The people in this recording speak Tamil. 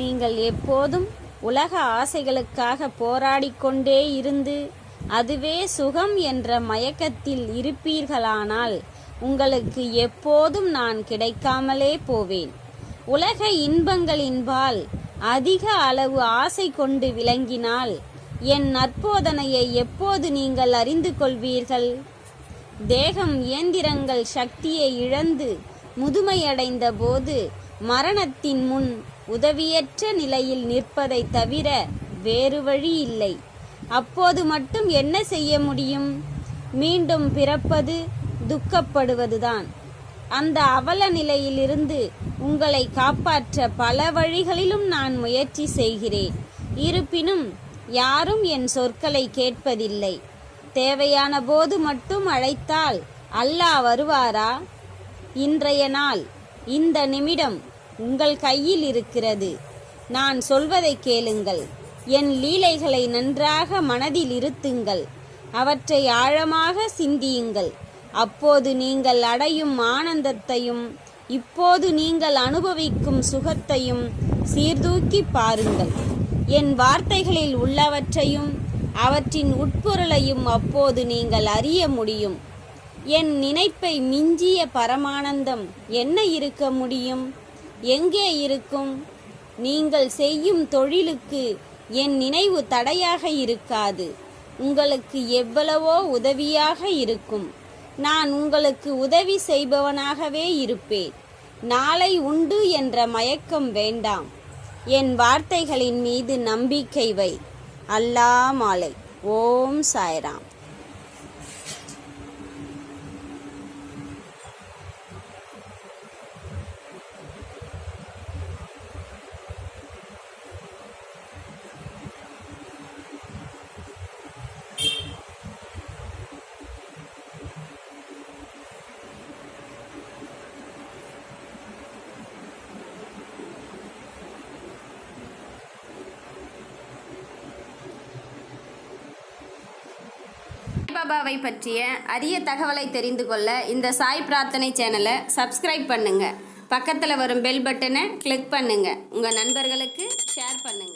நீங்கள் எப்போதும் உலக ஆசைகளுக்காக போராடிக்கொண்டே இருந்து அதுவே சுகம் என்ற மயக்கத்தில் இருப்பீர்களானால் உங்களுக்கு எப்போதும் நான் கிடைக்காமலே போவேன். உலக இன்பங்களின்பால் அதிக அளவு ஆசை கொண்டு விளங்கினால் என் நற்போதனையை எப்போது நீங்கள் அறிந்து கொள்வீர்கள்? தேகம் இயந்திரங்கள் சக்தியை இழந்து முதுமையடைந்த போது மரணத்தின் முன் உதவியற்ற நிலையில் நிற்பதை தவிர வேறு வழி இல்லை. அப்போது மட்டும் என்ன செய்ய முடியும்? மீண்டும் பிறப்பது, துக்கப்படுவதுதான். அந்த அவல நிலையிலிருந்து உங்களை காப்பாற்ற பல வழிகளிலும் நான் முயற்சி செய்கிறேன். இருப்பினும் யாரும் என் சொற்களை கேட்பதில்லை. தேவையான போது மட்டும் அழைத்தால் அல்லாஹ் வருவாரா? இன்றைய நாள், இந்த நிமிடம் உங்கள் கையில் இருக்கிறது. நான் சொல்வதை கேளுங்கள். என் லீலைகளை நன்றாக மனதில் இருத்துங்கள். அவற்றை ஆழமாக சிந்தியுங்கள். அப்போது நீங்கள் அடையும் ஆனந்தத்தையும் இப்போது நீங்கள் அனுபவிக்கும் சுகத்தையும் சீர்தூக்கி பாருங்கள். என் வார்த்தைகளில் உள்ளவற்றையும் அவற்றின் உட்பொருளையும் அப்போது நீங்கள் அறிய முடியும். என் நினைப்பை மிஞ்சிய பரமானந்தம் என்ன இருக்க முடியும்? எங்கே இருக்கும்? நீங்கள் செய்யும் தொழிலுக்கு என் நினைவு தடையாக இருக்காது. உங்களுக்கு எவ்வளவோ உதவியாக இருக்கும். நான் உங்களுக்கு உதவி செய்பவனாகவே இருப்பேன். நாளை உண்டு என்ற மயக்கம் வேண்டாம். என் வார்த்தைகளின் மீது நம்பிக்கை வை. அல்லாஹ் மாலை. ஓம் சாய்ராம். பாபாவை பற்றிய அரிய தகவலை தெரிந்து கொள்ள இந்த சாய் பிரார்த்தனை சேனலை சப்ஸ்கிரைப் பண்ணுங்க. பக்கத்தில் வரும் பெல் பட்டனை கிளிக் பண்ணுங்க. உங்கள் நண்பர்களுக்கு ஷேர் பண்ணுங்க.